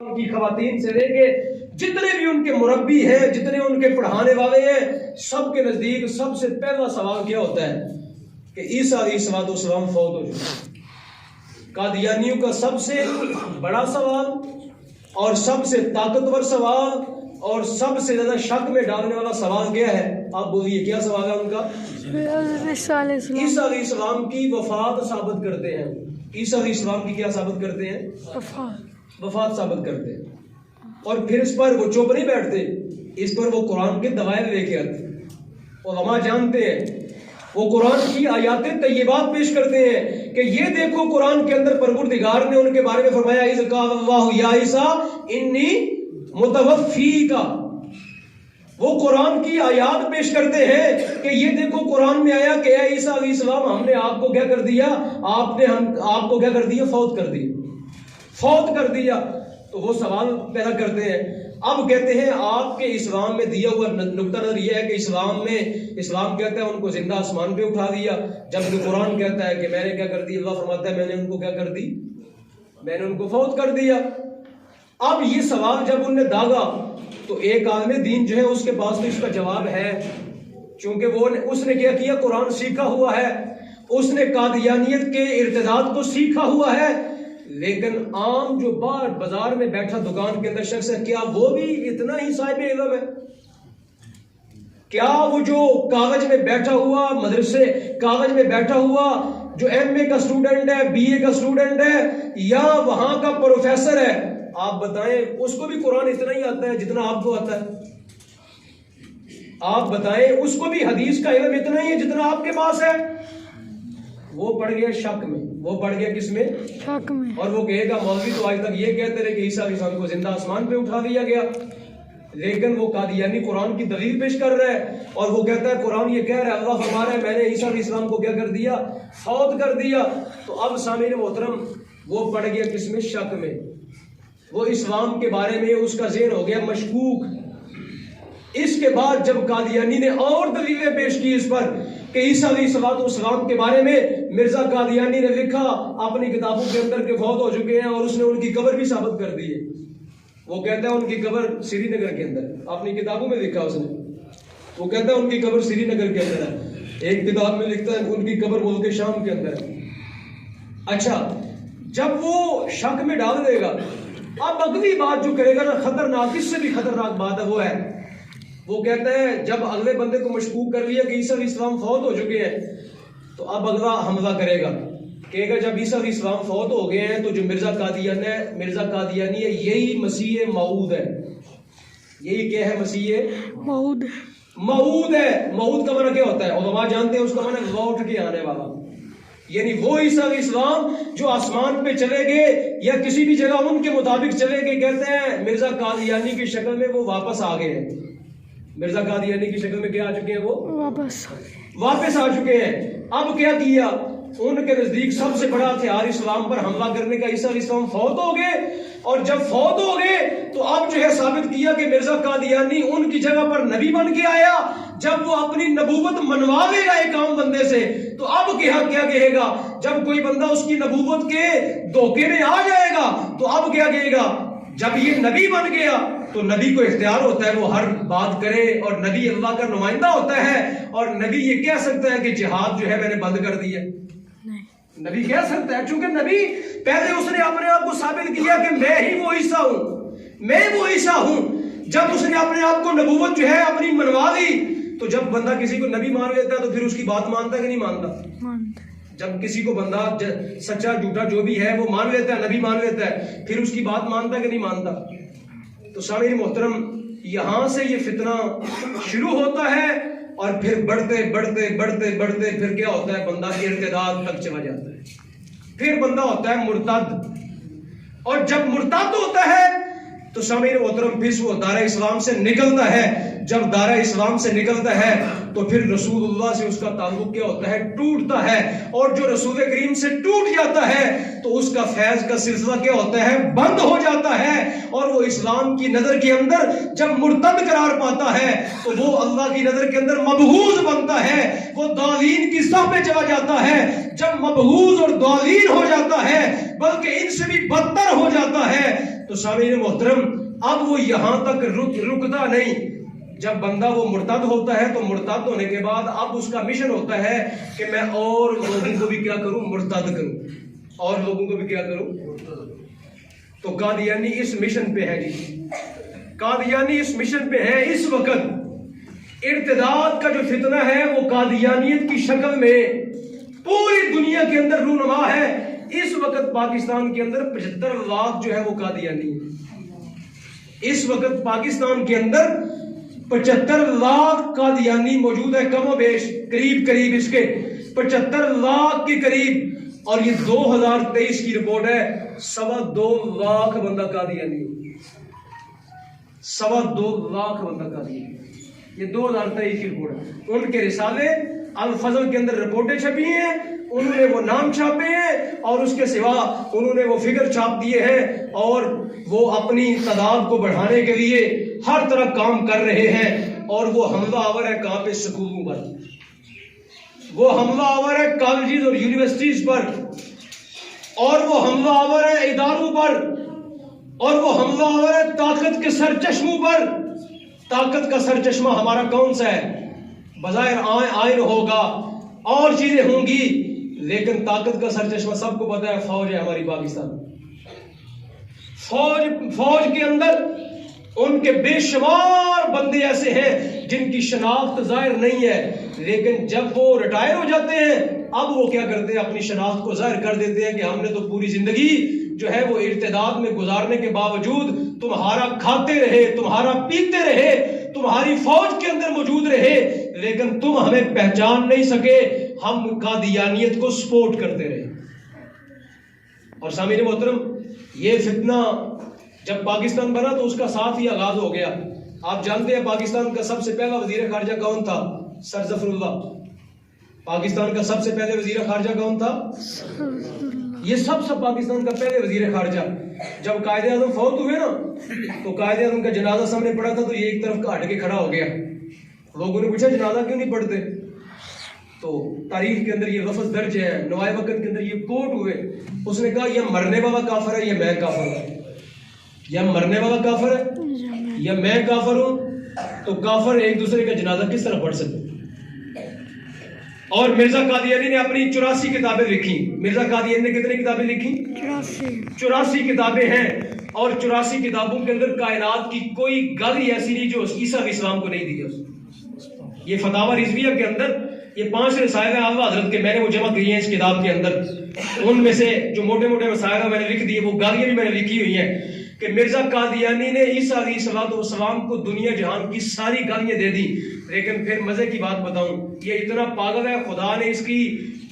ان کی خواتین سے لے کے جتنے بھی ان کے مربی ہیں، جتنے ان کے پڑھانے والے ہیں، سب کے نزدیک سب سے پہلا سوال کیا ہوتا ہے کہ عیسیٰ علیہ السلام فوت ہو چکے۔ قادیانیوں کا سب سے بڑا سوال اور سب سے طاقتور سوال اور سب سے زیادہ شک میں ڈالنے والا سوال کیا ہے؟ آپ بولیے کیا سوال ہے ان کا؟ عیسیٰ علیہ السلام کی وفات ثابت کرتے ہیں۔ عیسیٰ علیہ السلام کی کیا ثابت کرتے ہیں؟ وفات ثابت کرتے ہیں۔ اور پھر اس پر وہ چپ نہیں بیٹھتے، اس پر وہ قرآن کے دلائل لے کے آتے ہیں۔ علماء جانتے ہیں، وہ قرآن کی آیات طیبات پیش کرتے ہیں کہ یہ دیکھو قرآن کے اندر پروردگار نے ان کے بارے میں فرمایا اذ قال اللہ یا عیسیٰ انی متوفیک۔ وہ قرآن کی آیات پیش کرتے ہیں کہ یہ دیکھو قرآن میں آیا کہ اے عیسیٰ علیہ السلام ہم نے آپ کو کیا کر دیا، آپ نے آپ کو کیا کر دیا، فوت کر دیا، فوت کر دیا۔ تو وہ سوال پیدا کرتے ہیں۔ اب کہتے ہیں آپ کے اسلام میں دیا ہوا نقطہ نظر یہ ہے کہ اسلام کہتا ہے ان کو زندہ آسمان پہ اٹھا دیا، جبکہ قرآن کہتا ہے کہ میں نے کیا کر دی، اللہ فرماتا ہے میں نے ان کو کیا کر دی، میں نے ان کو فوت کر دیا۔ اب یہ سوال جب ان نے داغا تو ایک عالم دین جو ہے اس کے پاس بھی اس کا جواب ہے، چونکہ اس نے کیا کیا، قرآن سیکھا ہوا ہے، اس نے قادیانیت کے ارتداد کو سیکھا ہوا ہے، لیکن عام جو باہر بازار میں بیٹھا دکان کے اندر شخص ہے، کیا وہ بھی اتنا ہی صاحب علم ہے؟ کیا وہ جو کاغذ میں بیٹھا ہوا مدرسے کاغذ میں بیٹھا ہوا جو ایم اے کا اسٹوڈنٹ ہے، بی اے کا اسٹوڈنٹ ہے، یا وہاں کا پروفیسر ہے، آپ بتائیں اس کو بھی قرآن اتنا ہی آتا ہے جتنا آپ کو آتا ہے؟ آپ بتائیں اس کو بھی حدیث کا علم اتنا ہی ہے جتنا آپ کے پاس ہے؟ وہ پڑ گیا شک میں، وہ پڑ گیا کس میں؟ شک میں۔ اور وہ کہے گا مولوی تو آج تک یہ کہتے رہے کہ عیسیٰ علیہ السلام کو زندہ آسمان پہ اٹھا دیا گیا، لیکن وہ قادیانی قرآن کی دلیل پیش کر رہا ہے اور وہ کہتا ہے قرآن یہ کہہ رہا ہے، اللہ فرما رہا ہے میں نے عیسیٰ علیہ السلام کو کیا کر دیا، فوت کر دیا۔ تو اب سامعین محترم وہ پڑ گیا کس میں؟ شک میں۔ وہ اسلام کے بارے میں اس کا ذہن ہو گیا مشکوک۔ اس کے بعد جب قادیانی نے اور دلیلیں پیش کی اس پر کہ عیسیٰ علیہ السلام کے بارے میں مرزا قادیانی نے لکھا اپنی کتابوں کے اندر کہ فوت ہو چکے ہیں، اور اس نے ان کی قبر بھی ثابت کر دی ہے۔ وہ کہتا ہے ان کی قبر سری نگر کے اندر، اپنی کتابوں میں لکھا اس نے، وہ کہتا ہے ان کی قبر سری نگر کے اندر ہے، ایک کتاب میں لکھتا ہے ان کی قبر ملک شام کے اندر ہے۔ اچھا، جب وہ شک میں ڈال دے گا، اب اگلی بات جو کرے گا نا خطرناک، اس سے بھی خطرناک بات ہے، وہ ہے وہ کہتا ہے جب اگلے بندے کو مشکوک کر لیا کہ عیسیٰ علیہ السلام فوت ہو چکے ہیں، تو اب اگلا حملہ کرے گا، کہے گا جب عیسیٰ علیہ السلام فوت ہو گئے ہیں تو جو مرزا قادیانی ہے یہی مسیح موعود ہے۔ یہی کیا ہے؟ مسیح موعود ہے۔ موعود کا معنی کیا ہوتا ہے؟ علماء جانتے ہیں اس کا معنی لوٹ کے آنے والا، یعنی وہ عیسیٰ علیہ السلام جو آسمان پہ چلے گئے یا کسی بھی جگہ ان کے مطابق چلے گئے، کہتے ہیں مرزا قادیانی کی شکل میں وہ واپس آ گئے ہیں۔ مرزا قادیانی کی شکل میں کیا آ چکے ہیں؟ وہ واپس آ چکے ہیں۔ اب کیا کیا؟ ان کے نزدیک سب سے بڑا ہتھیار اسلام پر حملہ کرنے کا، عیسیٰ علیہ السلام فوت ہو گئے، اور جب فوت ہو گئے تو اب جو ہے ثابت کیا کہ مرزا قادیانی ان کی جگہ پر نبی بن کے آیا۔ جب وہ اپنی نبوت منوا لے گا ایک عام بندے سے، تو اب کیا کہے گا؟ جب کوئی بندہ اس کی نبوت کے دھوکے میں آ جائے گا تو اب کیا کہے گا؟ جب یہ نبی بن گیا تو نبی کو اختیار ہوتا ہے وہ ہر بات کرے، اور نبی اللہ کا نمائندہ ہوتا ہے، اور نبی یہ کہہ سکتا ہے کہ جہاد جو ہے میں نے بند کر دی ہے؟ نبی کہہ سکتا ہے، چونکہ نبی پہلے اس نے اپنے آپ کو ثابت کیا کہ میں ہی وہ عیسیٰ ہوں، میں وہ عیسیٰ ہوں۔ جب اس نے اپنے آپ کو نبوت جو ہے اپنی منوا لی، تو جب بندہ کسی کو نبی مان لیتا ہے تو پھر اس کی بات مانتا ہے کہ نہیں مانتا؟ جب کسی کو بندہ سچا جھوٹا جو بھی ہے وہ مان لیتا ہے، نبی مان لیتا ہے، پھر اس کی بات مانتا ہے کہ نہیں مانتا؟ تو سامعین محترم یہاں سے یہ فتنہ شروع ہوتا ہے، اور پھر بڑھتے پھر کیا ہوتا ہے؟ بندہ ارتداد تک چلا جاتا ہے، پھر بندہ ہوتا ہے مرتد، اور جب مرتد ہوتا ہے تو سامعین محترم پھر وہ دار اسلام سے نکلتا ہے۔ جب دار اسلام سے نکلتا ہے تو پھر رسول اللہ سے اس کا تعلق کیا ہوتا ہے؟ ٹوٹتا ہے، اور جو رسول کریم سے ٹوٹ جاتا ہے تو اس کا فیض کا سلسلہ کیا ہوتا ہے؟ بند ہو جاتا ہے، اور وہ اسلام کی نظر کے اندر جب مرتد قرار پاتا ہے تو وہ اللہ کی نظر کے اندر مبغوض بنتا ہے، وہ ضالین کی صف میں چلا جاتا ہے۔ جب مبغوض اور ضالین ہو جاتا ہے، بلکہ ان سے بھی بدتر ہو جاتا ہے، تو سامعین محترم اب وہ یہاں تک رکتا نہیں. جب بندہ وہ مرتد ہوتا ہے تو مرتد ہونے کے بعد اب اس کا مشن ہوتا ہے کہ میں اور لوگوں کو بھی کیا کروں؟ مرتد کروں. اور لوگوں کو بھی کیا کروں؟ تو قادیانی اس مشن پہ ہے جی. قادیانی اس مشن پہ ہے. اس وقت ارتداد کا جو فتنہ ہے وہ قادیانیت کی شکل میں پوری دنیا کے اندر رونما ہے. اس وقت پاکستان کے اندر 75 لاکھ جو ہے وہ قادیانی ہے. اس وقت پاکستان کے اندر 75 لاکھ قادیانی موجود ہے. کم و بیش قریب اس کے 75 لاکھ کے قریب. اور یہ 2023 کی رپورٹ ہے. 2.25 لاکھ بندہ قادیانی. 2.25 لاکھ بندہ قادیانی. یہ 2023 کی رپورٹ ہے. ان کے رسالے الفضل کے اندر رپورٹیں چھپی ہیں, انہوں نے وہ نام چھاپے ہیں, اور اس کے سوا انہوں نے وہ فگر چھاپ دیے ہیں, اور وہ اپنی تعداد کو بڑھانے کے لیے ہر طرح کام کر رہے ہیں. اور وہ حملہ آور ہے کہاں پہ؟ سکولوں پر. وہ حملہ آور ہے کالجز اور یونیورسٹیز پر, اور وہ حملہ آور ہے اداروں پر, اور وہ حملہ آور ہے طاقت کے سرچشموں پر. طاقت کا سرچشمہ ہمارا کون سا ہے؟ بظاہر آئین ہوگا اور چیزیں ہوں گی, لیکن طاقت کا سرچشمہ سب کو پتا ہے فوج ہے ہماری پاکستان. فوج کے اندر ان کے بے شمار بندے ایسے ہیں جن کی شناخت ظاہر نہیں ہے, لیکن جب وہ ریٹائر ہو جاتے ہیں اب وہ کیا کرتے ہیں؟ اپنی شناخت کو ظاہر کر دیتے ہیں کہ ہم نے تو پوری زندگی جو ہے وہ ارتداد میں گزارنے کے باوجود تمہارا کھاتے رہے, تمہارا پیتے رہے, تمہاری فوج کے اندر موجود رہے, لیکن تم ہمیں پہچان نہیں سکے. ہم قادیانیت کو سپورٹ کرتے رہے. اور سامعین محترم, یہ فتنہ جب پاکستان بنا تو اس کا ساتھ ہی آغاز ہو گیا. آپ جانتے ہیں پاکستان کا سب سے پہلا وزیر خارجہ کون تھا؟ سر ظفر اللہ. پاکستان کا سب سے پہلے وزیر خارجہ کون تھا؟ یہ سب پاکستان کا پہلے وزیر خارجہ. جب قائد اعظم فوت ہوئے نا تو قائد اعظم کا جنازہ سامنے پڑا تھا تو یہ ایک طرف ہٹ کے کھڑا ہو گیا. لوگوں نے پوچھا جنازہ کیوں نہیں پڑھتے؟ تو تاریخ کے اندر یہ لفظ درج ہے, نوائے وقت کے اندر یہ کوٹ ہوئے. اس نے کہا یہ مرنے والا کافر ہے یا میں کافر ہوں؟ یا مرنے والا کافر ہے یا میں کافر ہوں؟ تو کافر ایک دوسرے کا جنازہ کس طرح پڑھ سکتے؟ اور مرزا قادیانی نے اپنی 84 کتابیں لکھی. مرزا قادیانی نے کتنی کتابیں لکھی؟ 84 کتابیں ہیں. اور 84 کتابوں کے اندر کائنات کی کوئی گل ہی ایسی نہیں جو عیسیٰ علیہ السلام کو نہیں دی. یہ فتاوی رضویہ کے اندر یہ 5 رسائل ہیں اعلیٰ حضرت کے, میں نے وہ جمع کیے ہیں اس کتاب کے اندر. ان میں سے جو موٹے موٹے مسائل میں نے لکھ دیے, وہ گالیاں بھی میں نے لکھی ہوئی ہیں کہ مرزا قادیانی نے عیسیٰ علیہ السلام کو دنیا جہان کی ساری گالیاں دے دی. لیکن پھر مزے کی بات بتاؤں, یہ اتنا پاگل ہے, خدا نے اس کی,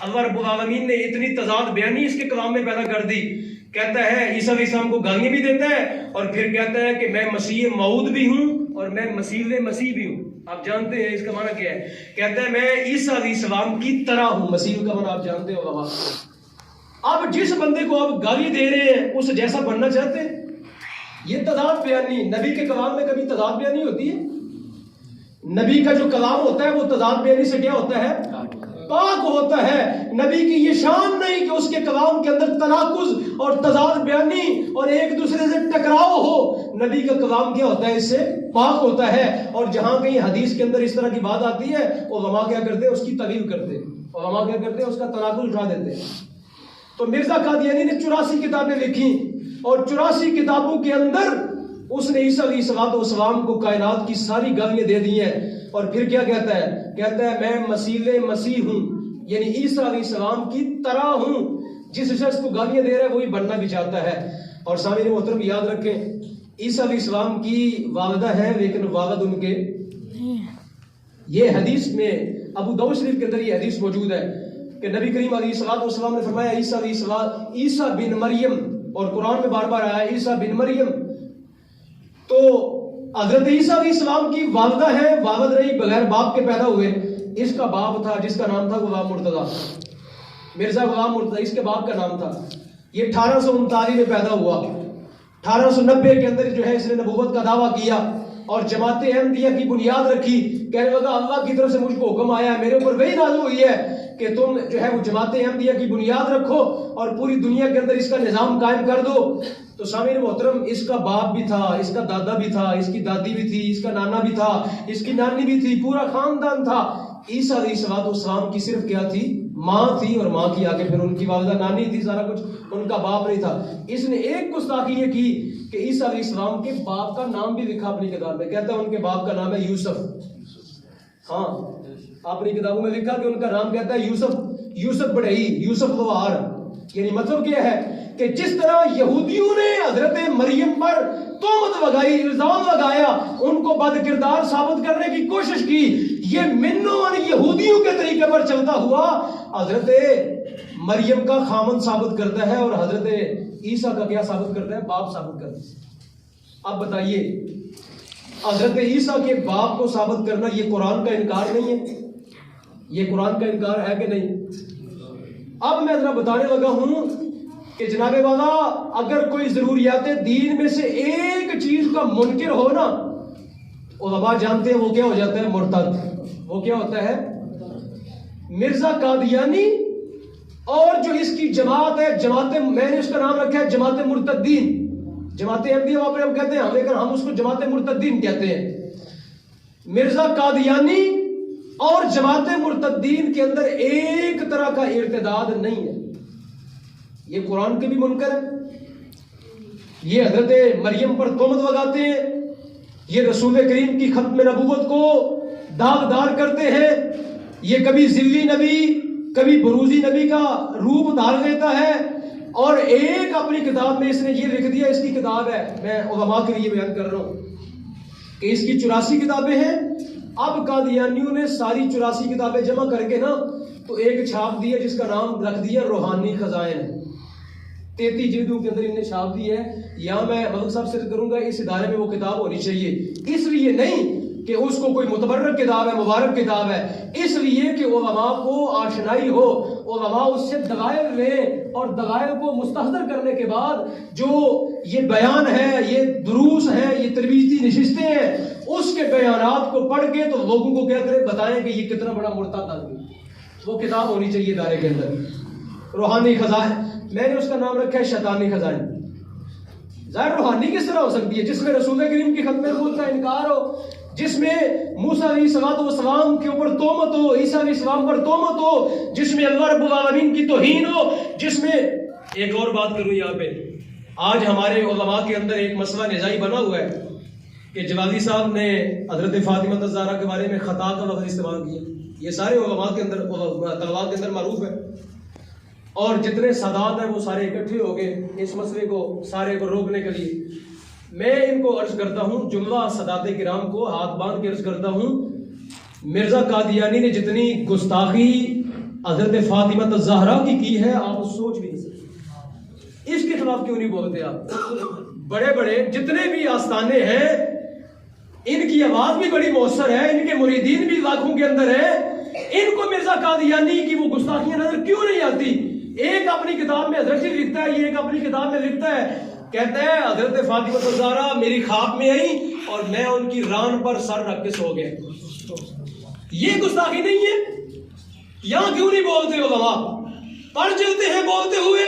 اللہ رب العالمین نے اتنی تضاد بیانی اس کے کلام میں پیدا کر دی. کہتا ہے عیسیٰ علیہ السلام کو گالیاں بھی دیتا ہے, اور پھر کہتا ہے کہ میں مسیح موعود بھی ہوں اور میں مسیح بھی ہوں. آپ جانتے ہیں اس کا معنی کیا ہے؟ کہتا ہے میں عیسیٰ علیہ السلام کی طرح ہوں. مسیح کا معنی آپ جانتے ہو بابا. اب جس بندے کو آپ گالی دے رہے ہیں اس جیسا بننا چاہتے ہیں. یہ تضاد بیانی نبی کے کلام میں کبھی تضاد بیانی ہوتی ہے؟ نبی کا جو کلام ہوتا ہے وہ تضاد بیانی سے کیا ہوتا ہے؟ پاک ہوتا ہے. نبی کی یہ شان نہیں کہ اس کے کلام کے اندر تناقض اور تضاد بیانی اور ایک دوسرے سے ٹکراؤ ہو. نبی کا کلام کیا ہوتا ہے؟ اس سے پاک ہوتا ہے. اور جہاں کہیں حدیث کے اندر اس طرح کی بات آتی ہے علماء کیا کرتے ہیں؟ اس کی تعویل کرتے ہیں. علماء کیا کرتے ہیں؟ اس کا تناقض اٹھا دیتے ہیں. تو مرزا قادیانی نے 84 کتابیں لکھی, اور 84 کتابوں کے اندر اس نے عیسیٰ علیہ السلام کو کائنات کی ساری گالیاں دے دی ہیں. اور پھر کیا کہتا ہے؟ کہتا ہے میں مسیح ہوں, یعنی عیسیٰ علیہ السلام کی طرح ہوں. جس شخص کو گالیاں دے رہا ہے وہی بننا بھی چاہتا ہے. اور سامعین محترم یاد رکھیں, عیسیٰ علیہ السلام کی والدہ ہے لیکن والد ان کے, یہ حدیث میں ابو داؤد شریف کے اندر یہ حدیث موجود ہے کہ نبی کریم علیہ السلام نے فرمایا عیسیٰ بن مریم, اور قرآن میں بار بار آیا عیسیٰ بن مریم. تو حضرت عیسیٰ علیہ السلام کی والدہ ہے, والد رہی, بغیر باپ کے پیدا ہوئے. اس کا باپ تھا جس کا نام تھا غلام مرتضی, مرزا غلام مرتضی اس کے باپ کا نام تھا. یہ 1839 میں پیدا ہوا. 1890 کے اندر جو ہے اس نے نبوت کا دعویٰ کیا اور جماعت احمدیہ کی بنیاد رکھی. کہنے لگا اللہ کی طرف سے مجھ کو حکم آیا ہے, میرے اوپر وہی نازل ہوئی ہے کہ تم جو ہے وہ جماعت احمدیہ کی بنیاد رکھو اور پوری دنیا کے اندر اس کا نظام قائم کر دو. تو سامعین محترم، اس کا باپ بھی تھا، اس کا دادا بھی تھا، اس کی دادی بھی تھی، اس کا نانا بھی تھا، اس کی نانی بھی تھی، پورا خاندان تھا. عیسیٰ علیہ السلام کی صرف کیا تھی؟ ماں تھی، اور ماں کی آگے پھر ان کی والدہ نانی تھی، سارا کچھ ان کا باپ نہیں تھا. اس نے ایک گستاخی یہ کی کہ عیسیٰ علیہ السلام کے باپ کا نام بھی لکھا اپنی کتاب میں. کہتا ہے ان کے باپ کا نام ہے یوسف. ہاں، اپنی کتابوں میں لکھا کہ ان کا نام کہتا ہے یوسف بڑھئی، یوسف لوہار. یعنی مطلب کیا ہے کہ جس طرح یہودیوں نے حضرت مریم پر تہمت لگائی، الزام لگایا، ان کو بد کردار ثابت کرنے کی کوشش کی، یہ منوں یہودیوں کے طریقے پر چلتا ہوا حضرت مریم کا خامن ثابت کرتا ہے، اور حضرت عیسیٰ کا کیا ثابت کرتا ہے؟ باپ ثابت کرتا ہے. اب بتائیے، حضرت عیسیٰ کے باپ کو ثابت کرنا یہ قرآن کا انکار نہیں ہے؟ یہ قرآن کا انکار ہے کہ نہیں؟ اب میں ذرا بتانے لگا ہوں کہ جناب والا، اگر کوئی ضروریات دین میں سے ایک چیز کا منکر ہو نا، علماء جانتے ہیں وہ کیا ہو جاتا ہے؟ مرتد. وہ کیا ہوتا ہے؟ مرزا قادیانی اور جو اس کی جماعت ہے، میں نے اس کا نام رکھا ہے جماعت مرتدین. جماعت احمدیہ وہاں پر ہم کہتے ہیں، لیکن ہم اس کو جماعت مرتدین کہتے ہیں. مرزا قادیانی اور جماعت مرتدین کے اندر ایک طرح کا ارتداد نہیں ہے. یہ قرآن کے بھی منکر ہے، یہ حضرت مریم پر تہمت لگاتے ہیں، یہ رسول کریم کی ختم نبوت کو داغدار کرتے ہیں، یہ کبھی ذلی نبی کبھی بروزی نبی کا روپ دھار لیتا ہے. اور ایک اپنی کتاب میں اس نے یہ لکھ دیا، اس کی کتاب ہے، میں علماء کے لیے بیان کر رہا ہوں کہ اس کی 84 کتابیں ہیں. اب قادیانیوں نے ساری 84 کتابیں جمع کر کے نا تو ایک چھاپ دی ہے جس کا نام رکھ دیا روحانی خزائن. 33 جلدوں کے اندر انہیں چھاپ دی ہے. یہاں میں ملک صاحب سے کروں گا اس ادارے میں وہ کتاب ہونی چاہیے، اس لیے نہیں کہ اس کو کوئی متبرک کتاب ہے، مبارک کتاب ہے، اس لیے کہ علماء کو آشنائی ہو، علماء اس سے دلائل لیں، اور دلائل کو مستحضر کرنے کے بعد جو یہ بیان ہے، یہ دروس ہیں، یہ تربیتی نشستیں ہیں، اس کے بیانات کو پڑھ کے تو لوگوں کو کیا کریں؟ بتائیں کہ یہ کتنا بڑا مرتد آدمی. وہ کتاب ہونی چاہیے ادارے کے اندر، روحانی خزائن. میں نے اس کا نام رکھا ہے شیطانی خزائن. ظاہر روحانی کس طرح ہو سکتی ہے جس میں رسول کریم کی ختم نبوت کا انکار ہو، جس میں موسیٰ علیہ السلام کے اوپر تہمت ہو، عیسیٰ علیہ السلام پر تہمت ہو، جس میں اللہ رب العالمین کی توہین ہو، جس میں ایک اور بات کروں یہاں پہ، آج ہمارے علماء کے اندر ایک مسئلہ نزاعی بنا ہوا ہے کہ جوادی صاحب نے حضرت فاطمہ الزہرا کے بارے میں خطا کا لفظ استعمال کیا. یہ سارے علماء کے اندر، طلباء کے اندر معروف ہے، اور جتنے سادات ہیں وہ سارے اکٹھے ہو گئے اس مسئلے کو سارے کو روکنے کے لیے. میں ان کو عرض کرتا ہوں، جملہ سادات کرام کو ہاتھ باندھ کے عرض کرتا ہوں، مرزا قادیانی نے جتنی گستاخی حضرت فاطمہ الزہرا کی ہے آپ سوچ بھی نہیں سکتے. اس کے خلاف کیوں نہیں بولتے آپ؟ بڑے بڑے جتنے بھی آستانے ہیں ان کی آواز بھی بڑی مؤثر ہے، ان کے مریدین بھی لاکھوں کے اندر ہیں، ان کو مرزا قادیانی کی وہ گستاخیاں نظر کیوں نہیں آتی؟ ایک اپنی کتاب میں حضرت لکھتا ہے، یہ ایک اپنی کتاب میں لکھتا ہے، کہتا ہے حضرت فاطمہ الزہرا میری خواب میں آئی اور میں ان کی ران پر سر رکھ کے سو گیا. یہ گستاخی نہیں ہے؟ یہاں کیوں نہیں بولتے علماء؟ پڑھ چلتے ہیں بولتے ہوئے.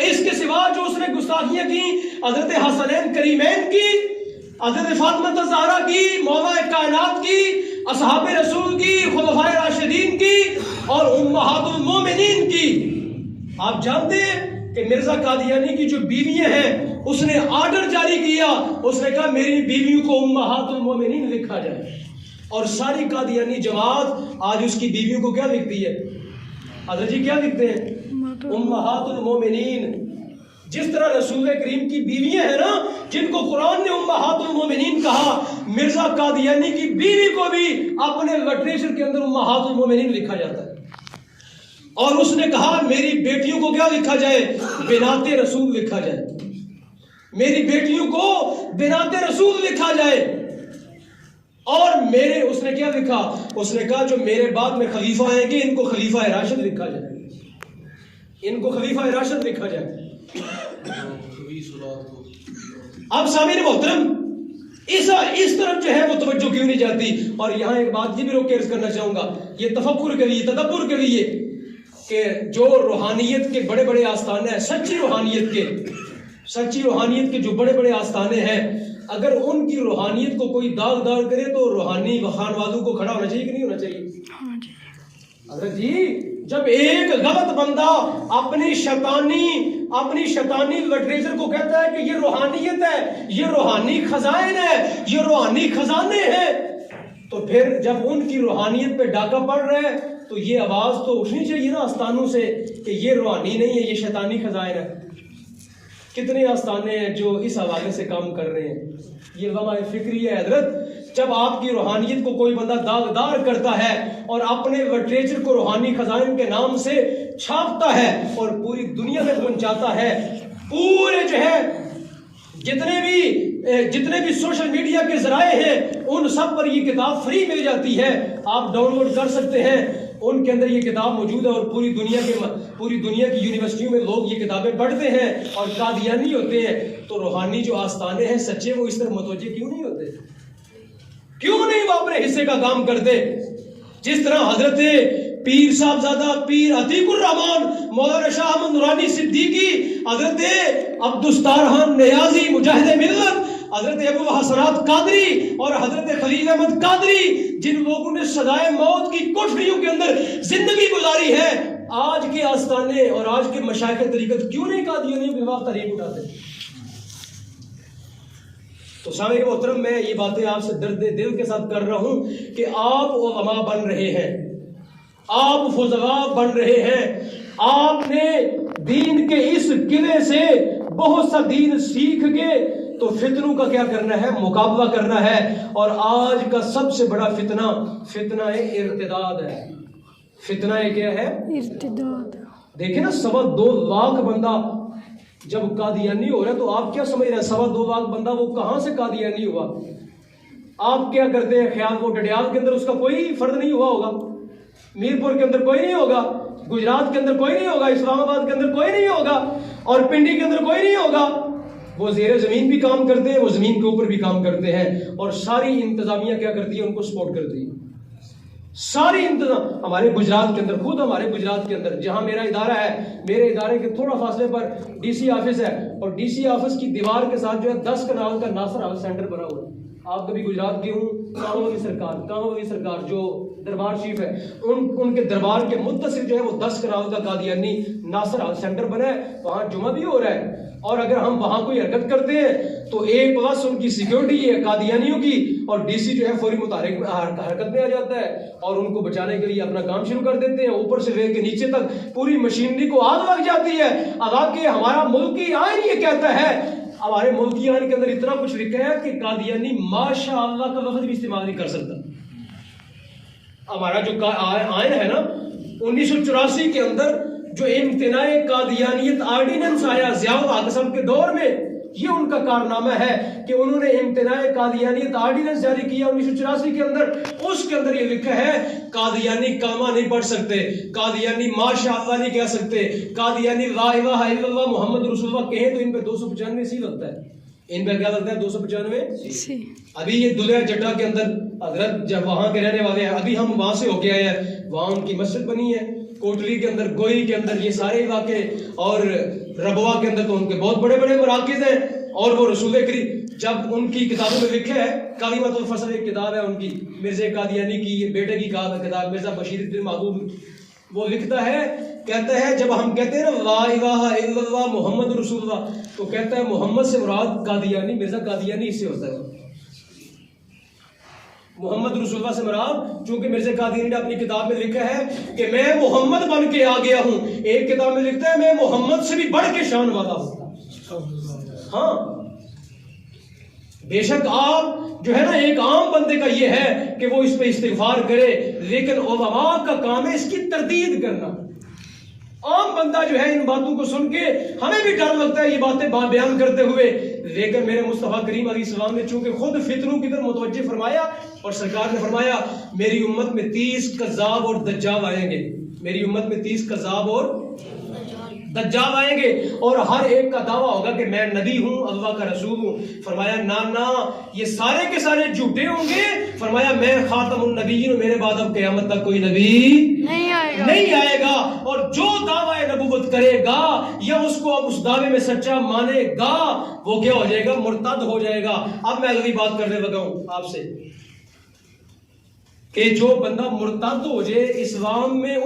اس کے سوا جو اس نے گستاخیاں کی حضرت حسنین کریمین کی، حضرت فاطمہ الزہرا کی، مولا کائنات کی، اصحاب رسول کی، خلفائے راشدین کی، اور امہات المومنین کی. آپ جانتے ہیں کہ مرزا قادیانی کی جو بیویاں ہیں اس نے آرڈر جاری کیا، اس نے کہا میری بیویوں کو امہات المومنین لکھا جائے. اور ساری قادیانی جماعت آج اس کی بیویوں کو کیا لکھتی ہے؟ حضرت جی کیا لکھتے ہیں؟ امہات المومنین. جس طرح رسول کریم کی بیویاں ہیں نا جن کو قرآن نے امہات المومنین کہا، مرزا قادیانی کی بیوی کو بھی اپنے لٹریچر کے اندر امہات المومنین لکھا جاتا ہے. اور اس نے کہا میری بیٹیوں کو کیا لکھا جائے؟ بنات رسول لکھا جائے. میری بیٹیوں کو بنات رسول لکھا جائے. اور اس نے کیا لکھا؟ اس نے کہا جو میرے بعد میں خلیفہ آئیں گے ان کو خلیفہ راشد لکھا جائے، ان کو خلیفہ راشد لکھا جائے. اب سامعین محترم، اس طرف جو ہے وہ توجہ کیوں نہیں جاتی؟ اور یہاں ایک بات یہ بھی روک کے عرض کرنا چاہوں گا، یہ تفکر کے لیے، تدبر کے لیے، کہ جو روحانیت کے بڑے بڑے آستانے ہیں، سچی روحانیت کے جو بڑے بڑے آستانے ہیں، اگر ان کی روحانیت کو کوئی داغدار کرے تو روحانی خانوادوں کو کھڑا ہونا چاہیے کہ نہیں ہونا چاہیے؟ حضرت جی، جب ایک غلط بندہ اپنی شیطانی لٹریچر کو کہتا ہے کہ یہ روحانیت ہے، یہ روحانی خزائن ہے، یہ روحانی خزانے ہیں، تو پھر جب ان کی روحانیت پہ ڈاکہ پڑ رہا ہے تو یہ آواز تو اٹھنی چاہیے نا آستانوں سے کہ یہ روحانی نہیں ہے، یہ شیطانی خزائن ہے۔ کتنے آستانے ہیں جو اس حوالے سے کام کر رہے ہیں؟ یہ غمہ فکری ہے حضرت۔ جب آپ کی روحانیت کو کوئی بندہ داغدار کرتا ہے اور اپنے لٹریچر کو روحانی خزائن کے نام سے چھاپتا ہے اور پوری دنیا میں پہنچاتا ہے، پورے جو ہے جتنے بھی سوشل میڈیا کے ذرائع ہیں ان سب پر یہ کتاب فری مل جاتی ہے، آپ ڈاؤن لوڈ کر سکتے ہیں، ان کے اندر یہ کتاب موجود ہے، اور پوری دنیا کی یونیورسٹیوں میں لوگ یہ کتابیں پڑھتے ہیں اور قادیانی ہوتے ہیں۔ تو روحانی جو آستانے ہیں سچے، وہ اس طرح متوجہ کیوں نہیں ہوتے؟ کیوں نہیں وہ اپنے حصے کا کام کرتے؟ جس طرح حضرت پیر صاحبزادہ پیر عتیق الرحمان مولانا شاہ احمد نورانی صدیقی، حضرت عبدالستارخان نیازی مجاہد ملت، حضرت ابو حسنات قادری اور حضرت خلیل احمد قادری، جن لوگوں نے سزائے موت کی کوٹھریوں کے اندر زندگی گزاری ہے، آج کے آستانے اور آج کے مشائخ طریقت کیوں نہیں قادیانیوں کے خلاف تحریک اٹھاتے؟ تو سامعین محترم، میں یہ باتیں آپ سے درد دل کے ساتھ کر رہا ہوں کہ آپ علماء بن رہے ہیں، آپ فضلاء بن رہے ہیں، آپ نے دین کے اس قلعے سے بہت سا دین سیکھ کے تو فتنوں کا کیا کرنا ہے؟ مقابلہ کرنا ہے۔ اور آج کا سب سے بڑا فتنہ ارتداد ہے۔ فتنہ کیا ہے؟ ارتداد۔ دیکھیں نا، 2.25 لاکھ بندہ جب قادیانی ہو رہا ہے تو آپ کیا سمجھ رہے ہیں 2.25 لاکھ بندہ وہ کہاں سے قادیانی ہوا؟ آپ کیا کرتے ہیں خیال؟ وہ ڈڈیال کے اندر اس کا کوئی فرد نہیں ہوا ہوگا، میرپور کے اندر کوئی نہیں ہوگا، گجرات کے اندر کوئی نہیں ہوگا، اسلام آباد کے اندر کوئی نہیں ہوگا، اور پنڈی کے اندر کوئی نہیں ہوگا۔ وہ زیر زمین بھی کام کرتے ہیں، وہ زمین کے اوپر بھی کام کرتے ہیں، اور ساری انتظامیہ کیا کرتی ہے؟ ان کو سپورٹ کرتی ہے۔ ساری انتظام ہمارے گجرات کے اندر، خود ہمارے گجرات کے اندر جہاں میرا ادارہ ہے، میرے ادارے کے تھوڑا فاصلے پر ڈی سی آفس ہے، اور ڈی سی آفس کی دیوار کے ساتھ جو ہے 10 کنال کا ناصر حال سینٹر بنا ہوا ہے۔ آپ کبھی گجرات گئے ہوں، کاموی سرکار جو دربار شریف ہے، ان کے دربار کے متصل جو ہے وہ 10 کنال کا قادیانی ناصر حال سینٹر بنا ہے، وہاں جمعہ بھی ہو رہا ہے، اور اگر ہم وہاں کوئی حرکت کرتے ہیں تو A+ ان کی سیکیورٹی ہے قادیانیوں کی، اور ڈی سی جو ہے فوری متحرک حرکت میں آ جاتا ہے اور ان کو بچانے کے لیے اپنا کام شروع کر دیتے ہیں۔ اوپر سے لے کے نیچے تک پوری مشینری کو آگ لگ جاتی ہے۔ حالانکہ ہمارا ملکی آئین یہ کہتا ہے، ہمارے ملکی آئین کے اندر اتنا کچھ لکھا ہے کہ قادیانی ماشاء اللہ کا لفظ بھی استعمال نہیں کر سکتا۔ ہمارا جو آئین ہے نا 1984 کے اندر جو امتناع قادیانیت آرڈیننس آیا ضیاء الحق صاحب کے دور میں، یہ ان کا کارنامہ ہے کہ انہوں نے امتناع قادیانیت آرڈیننس جاری کیا 1984 کے اندر۔ اس کے اندر یہ لکھا ہے قادیانی کلمہ نہیں پڑھ سکتے، قادیانی ماشاء اللہ نہیں کہہ سکتے، قادیانی لا الہ الا اللہ محمد رسول اللہ کہیں تو ان پہ 295 سی لگتا ہے۔ ان پہ کیا لگتا ہے؟ 295 سی۔ ابھی یہ دلیہ جٹا کے اندر حضرت جب وہاں کے رہنے والے ہیں، ابھی ہم وہاں سے ہو کے آئے ہیں، وہاں ان کی مسجد بنی ہے، کوٹلی کے اندر، گوئی کے اندر، یہ سارے علاقے، اور ربوا کے اندر تو ان کے بہت بڑے بڑے مراکز ہیں۔ اور وہ رسول کریم جب ان کی کتابوں میں لکھا ہے، کلمۃ الفصل ایک کتاب ہے ان کی، مرزا قادیانی کی، یہ بیٹے کی کتاب مرزا بشیر الدین محبوب، وہ لکھتا ہے، کہتا ہے جب ہم کہتے ہیں نا لا الہ الا اللہ محمد رسول اللہ، تو کہتا ہے محمد سے مراد قادیانی، مرزا قادیانی اس سے ہوتا ہے۔ محمد رسول اللہ سے مراد، چونکہ مرزا قادیانی نے اپنی کتاب میں لکھا ہے کہ میں محمد بن کے آ گیا ہوں، ایک کتاب میں لکھتا ہے میں محمد سے بھی بڑھ کے شان والا ہوں۔ ہاں بے شک آپ جو ہے نا، ایک عام بندے کا یہ ہے کہ وہ اس پہ استغفار کرے، لیکن علماء کا کام ہے اس کی تردید کرنا۔ عام بندہ جو ہے ان باتوں کو سن کے ہمیں بھی ڈر لگتا ہے یہ باتیں بیان کرتے ہوئے، لیکن میرے مصطفیٰ کریم علیہ السلام نے چونکہ خود فتنوں کی طرف متوجہ فرمایا، اور سرکار نے فرمایا میری امت میں 30 کذاب اور دجال آئیں گے، میری امت میں 30 کذاب اور دجال آئیں گے اور ہر ایک کا دعویٰ ہوگا کہ میں نبی ہوں، اللہ کا رسول ہوں. فرمایا نانا یہ سارے کے سارے جھوٹے ہوں گے. فرمایا میں خاتم النبیین ہوں، میرے بعد اب قیامت تک کوئی نبی نہیں آئے گا. اور جو دعویٰ نبوت کرے گا یا اس کو اب اس دعوے میں سچا مانے گا وہ کیا ہو جائے گا؟ مرتد ہو جائے گا. اب میں اگلی بات کرنے لگا ہوں آپ سے کہ جو بندہ مرتد ہو جائے اسلام میں